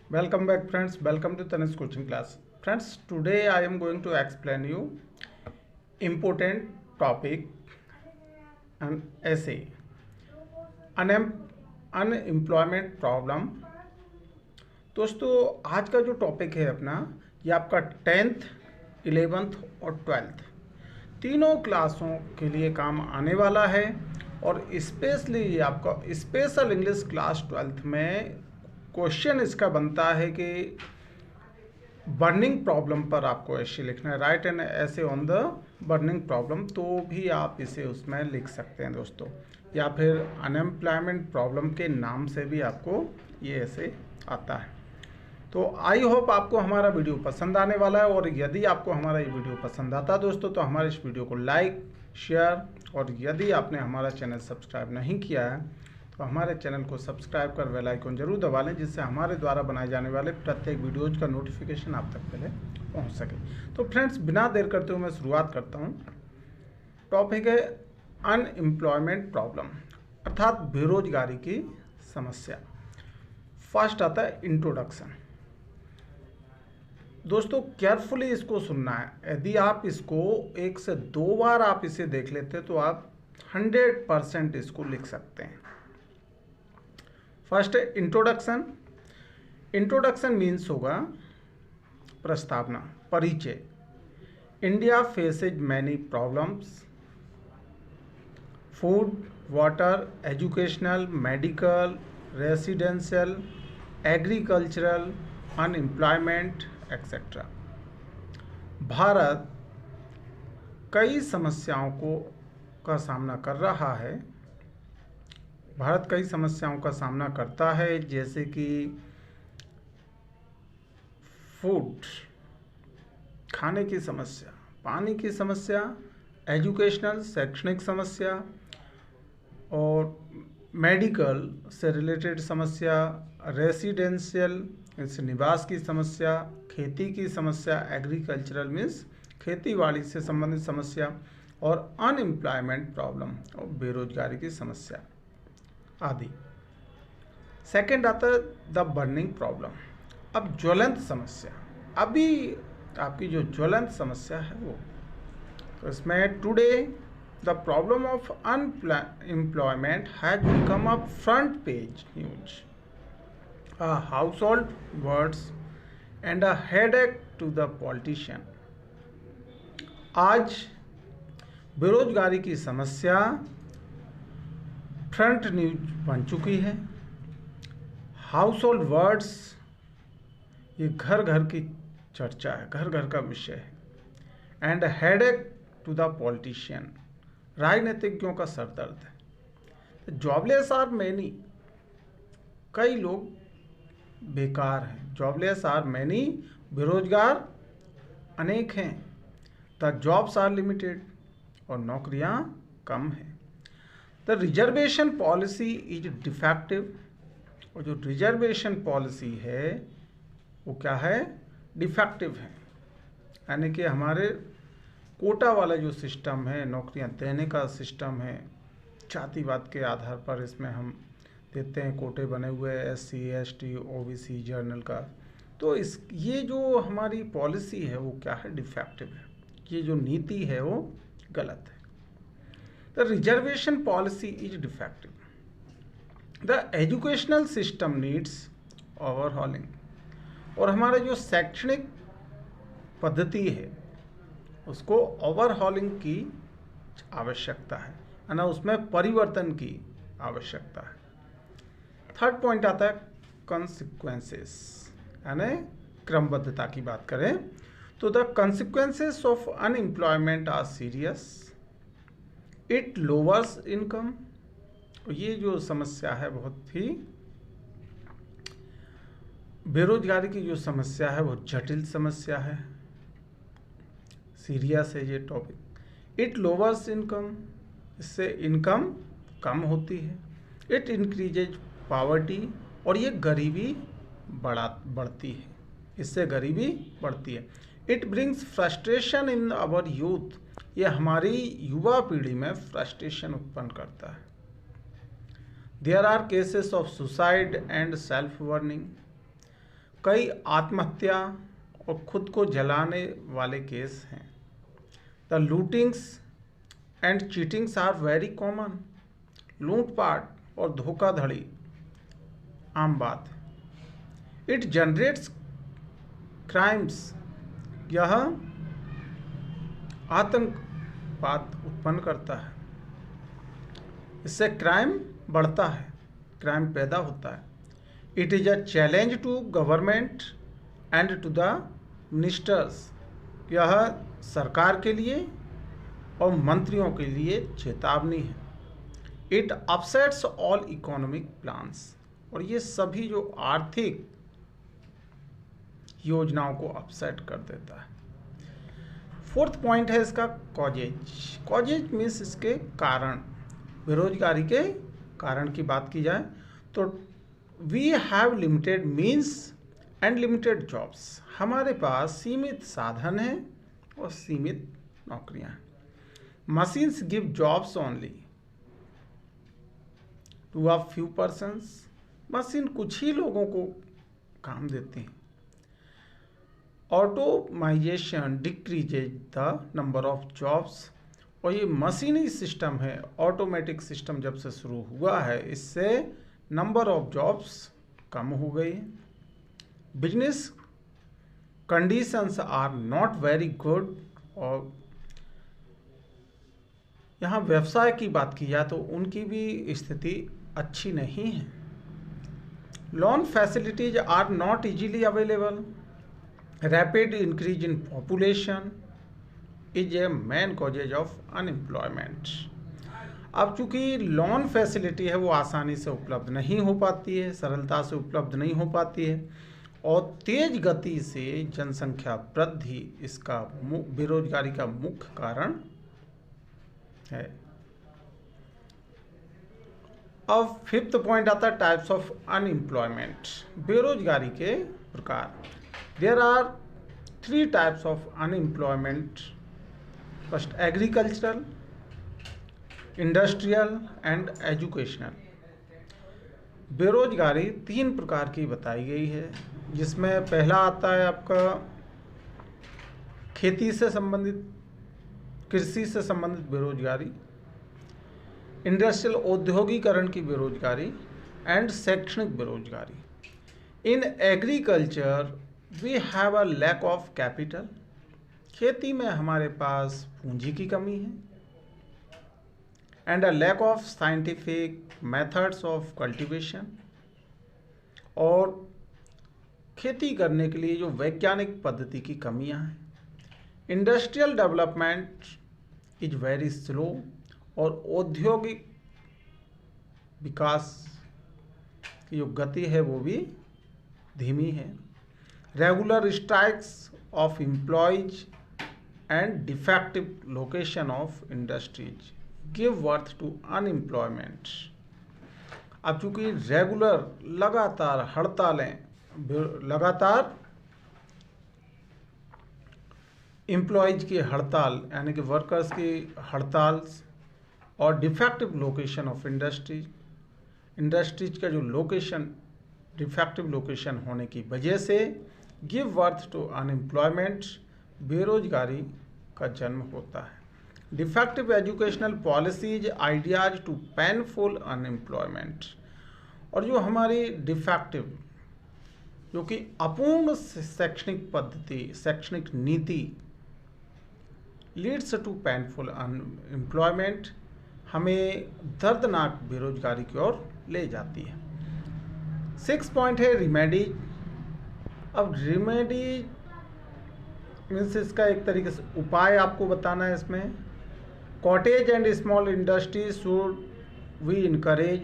Welcome back friends, welcome to Tanis coaching class. Friends, today I am going to explain you important topic and essay. Unemployment problem. दोस्तों आज का जो topic है अपना, ये आपका 10th, 11th और 12th तीनों क्लासों के लिए काम आने वाला है। और स्पेशली ये आपका स्पेशल इंग्लिश क्लास 12th में क्वेश्चन इसका बनता है कि बर्निंग प्रॉब्लम पर आपको ऐसे लिखना है, राइट एन ऐसे ऑन द बर्निंग प्रॉब्लम, तो भी आप इसे उसमें लिख सकते हैं दोस्तों, या फिर अनएम्प्लॉयमेंट प्रॉब्लम के नाम से भी आपको ये ऐसे आता है। तो आई होप आपको हमारा वीडियो पसंद आने वाला है, और यदि आपको हमारा ये वीडियो पसंद आता है दोस्तों तो हमारे इस वीडियो को लाइक, शेयर, और यदि आपने हमारा चैनल सब्सक्राइब नहीं किया है तो हमारे चैनल को सब्सक्राइब कर बेल आइकन जरूर दबा लें, जिससे हमारे द्वारा बनाए जाने वाले प्रत्येक वीडियोज़ का नोटिफिकेशन आप तक पहले पहुंच सके। तो फ्रेंड्स, बिना देर करते हुए मैं शुरुआत करता हूं। टॉपिक है अनएम्प्लॉयमेंट प्रॉब्लम, अर्थात बेरोजगारी की समस्या। फर्स्ट आता है इंट्रोडक्शन। दोस्तों केयरफुली इसको सुनना है। यदि आप इसको 1 से 2 बार आप इसे देख लेते तो आप 100% इसको लिख सकते हैं। फर्स्ट है इंट्रोडक्शन। इंट्रोडक्शन मीन्स होगा प्रस्तावना, परिचय। India faces many problems, food, water, educational, medical, residential, agricultural, unemployment etcetera. Bharat कई समस्याओं का सामना कर रहा है। भारत कई समस्याओं का सामना करता है, जैसे कि फूड, खाने की समस्या, पानी की समस्या, एजुकेशनल, शैक्षणिक समस्या, और मेडिकल से रिलेटेड समस्या, रेसिडेंशियल इस निवास की समस्या, खेती की समस्या, एग्रीकल्चरल मीन्स खेतीबाड़ी से संबंधित समस्या, और अनएम्प्लॉयमेंट प्रॉब्लम और बेरोजगारी की समस्या आदि। सेकंड आता है द बर्निंग प्रॉब्लम। अब ज्वलंत समस्या, अभी आपकी जो ज्वलंत समस्या है वो, तो इसमें today the problem of unemployment has become a front page news, a household words and a headache to the politician। आज बेरोजगारी की समस्या फ्रंट न्यूज बन चुकी है। हाउस होल्ड वर्ड्स, ये घर घर की चर्चा है, घर घर का विषय है। And headache to the politician, राजनीतिज्ञों का सरदर्द है। जॉबलेस आर मैनी, कई लोग बेकार हैं। जॉबलेस आर मैनी, बेरोजगार अनेक हैं। द जॉब्स आर लिमिटेड, और नौकरियां कम हैं। The reservation policy is defective, और जो रिजर्वेशन पॉलिसी है वो क्या है, डिफेक्टिव है। यानी कि हमारे कोटा वाला जो सिस्टम है, नौकरियां देने का सिस्टम है, जातिवाद के आधार पर इसमें हम देते हैं, कोटे बने हुए SC, ST, OBC, जर्नल का। तो ये जो हमारी पॉलिसी है वो क्या है, डिफेक्टिव है। ये जो नीति है वो गलत है। The reservation policy is defective. The educational system needs overhauling, और हमारा जो शैक्षणिक पद्धति है उसको ओवरहॉलिंग की आवश्यकता है ना, उसमें परिवर्तन की आवश्यकता है। थर्ड पॉइंट आता है कॉन्सिक्वेंसेस, यानी क्रमबद्धता की बात करें तो the consequences of unemployment are serious, it lowers income. ये जो समस्या है बहुत ही, बेरोजगारी की जो समस्या है बहुत जटिल समस्या है, सीरियस है ये टॉपिक। इट लोअर्स इनकम, इससे इनकम कम होती है। इट इंक्रीजेज पॉवर्टी, और ये गरीबी बढ़ती है, इससे गरीबी बढ़ती है। It brings frustration in our youth, ये हमारी युवा पीढ़ी में फ्रस्ट्रेशन उत्पन्न करता है। There are cases of suicide and self burning, कई आत्महत्या और खुद को जलाने वाले केस हैं। The lootings and cheatings are very common. लूटपाट और धोखाधड़ी आम बात है। इट जनरेट्स क्राइम्स, यह आतंकवाद उत्पन्न करता है। इससे क्राइम बढ़ता है, क्राइम पैदा होता है। It is a challenge to government and to the ministers, यह सरकार के लिए और मंत्रियों के लिए चेतावनी है। It upsets all economic plans, और ये सभी जो आर्थिक योजनाओं को अपसेट कर देता है। फोर्थ पॉइंट है इसका कॉजेज। कॉजेज मीन्स इसके कारण, बेरोजगारी के कारण की बात की जाए तो we have limited means and limited jobs, हमारे पास सीमित साधन हैं और सीमित नौकरियां हैं। Machines give jobs only to a few persons, machine कुछ ही लोगों को काम देती हैं। Automisation decreases the number of jobs, और ये मशीनी सिस्टम है, ऑटोमेटिक सिस्टम जब से शुरू हुआ है इससे नंबर ऑफ जॉब्स कम हो गई। Business conditions are not very good, और यहाँ व्यवसाय की बात की जाए तो उनकी भी स्थिति अच्छी नहीं है। Loan facilities are not easily available. Rapid increase in population is a main causes of unemployment. अब चूंकि लोन फैसिलिटी है वो आसानी से उपलब्ध नहीं हो पाती है, सरलता से उपलब्ध नहीं हो पाती है, और तेज गति से जनसंख्या वृद्धि इसका बेरोजगारी का मुख्य कारण है। अब फिफ्थ पॉइंट आता है टाइप्स ऑफ अनएम्प्लॉयमेंट, बेरोजगारी के प्रकार। There are 3 types of unemployment. First agricultural, industrial and educational. बेरोजगारी 3 प्रकार की बताई गई है, जिसमें पहला आता है आपका खेती से संबंधित, कृषि से संबंधित बेरोजगारी, इंडस्ट्रियल औद्योगिकरण की बेरोजगारी एंड शैक्षणिक बेरोजगारी। In agriculture we have a lack of capital, खेती में हमारे पास पूंजी की कमी है, and a lack of scientific methods of cultivation, और खेती करने के लिए जो वैज्ञानिक पद्धति की कमियां हैं। Industrial development is very slow, और औद्योगिक विकास की जो गति है वो भी धीमी है। Regular strikes of employees and defective location of industries give birth to unemployment. अब चूंकि रेगुलर लगातार हड़तालें, लगातार एम्प्लॉयज की हड़ताल यानी कि वर्कर्स की हड़ताल, और डिफेक्टिव लोकेशन ऑफ इंडस्ट्रीज का जो लोकेशन, डिफेक्टिव लोकेशन होने की वजह से गिव बर्थ टू अनएम्प्लॉयमेंट, बेरोजगारी का जन्म होता है। Defective educational policies ideas to painful unemployment, और जो हमारी डिफेक्टिव, जो कि अपूर्ण शैक्षणिक पद्धति, शैक्षणिक नीति लीड्स टू पेनफुल अनएम्प्लॉयमेंट, हमें दर्दनाक बेरोजगारी की ओर ले जाती है। 6 पॉइंट है रिमेडीज। अब रिमेडीज मीन्स इसका एक तरीके से उपाय आपको बताना है इसमें। Cottage and small industries should we encourage,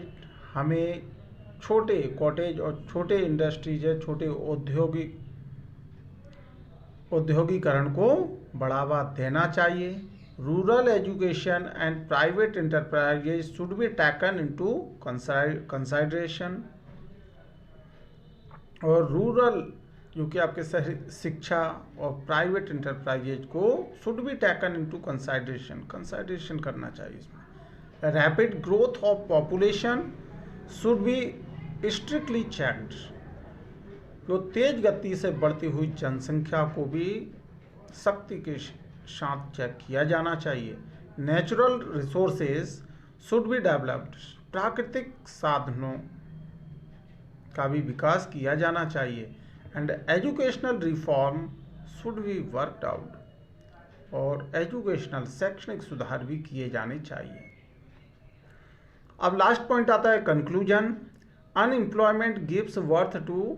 हमें छोटे कॉटेज और छोटे इंडस्ट्रीज है, छोटे औद्योगिकरण को बढ़ावा देना चाहिए। Rural education and private enterprises should be taken into consideration, और रूरल जो कि आपके शहरी शिक्षा और प्राइवेट इंटरप्राइजेज को should be taken into consideration करना चाहिए इसमें। Rapid growth of population should be strictly checked, जो तेज गति से बढ़ती हुई जनसंख्या को भी सख्ती के साथ चेक किया जाना चाहिए। Natural resources should be developed, प्राकृतिक साधनों का भी विकास किया जाना चाहिए। And educational reform should be worked out, और एजुकेशनल शैक्षणिक सुधार भी किए जाने चाहिए। अब लास्ट पॉइंट आता है conclusion. Unemployment gives birth to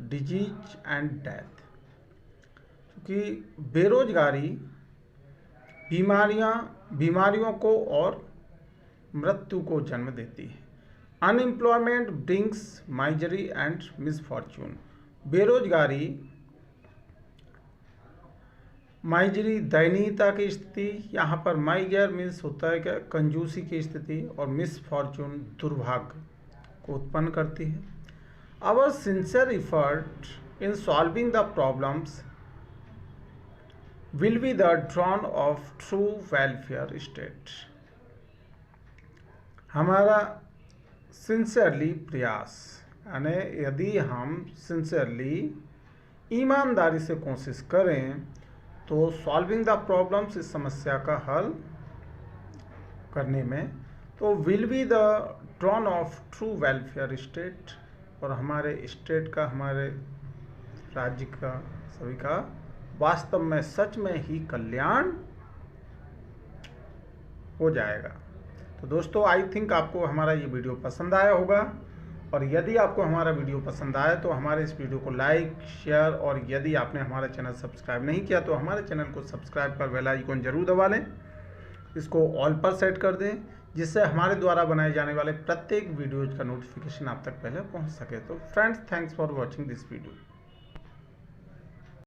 disease and death, क्योंकि बेरोजगारी बीमारियों को और मृत्यु को जन्म देती है। Unemployment brings misery and misfortune, बेरोजगारी माइजरी दयनीयता की स्थिति, यहाँ पर माइजर मीन्स होता है क्या, कंजूसी की स्थिति, और मिसफॉर्चून दुर्भाग्य को उत्पन्न करती है। Our sincere effort in solving the problems will be the dawn of true welfare state. हमारा सिंसियरली प्रयास, यानी यदि हम सिंसियरली ईमानदारी से कोशिश करें तो सॉल्विंग द प्रॉब्लम्स, इस समस्या का हल करने में, तो will be the dawn of true welfare state, और हमारे स्टेट का, हमारे राज्य का, सभी का वास्तव में सच में ही कल्याण हो जाएगा। तो दोस्तों, आई थिंक आपको हमारा ये वीडियो पसंद आया होगा, और यदि आपको हमारा वीडियो पसंद आया तो हमारे इस वीडियो को लाइक, शेयर, और यदि आपने हमारा चैनल सब्सक्राइब नहीं किया तो हमारे चैनल को सब्सक्राइब कर बेल आइकन जरूर दबा लें, इसको ऑल पर सेट कर दें, जिससे हमारे द्वारा बनाए जाने वाले प्रत्येक वीडियोज का नोटिफिकेशन आप तक पहले पहुंच सके। तो friends, thanks for watching this video.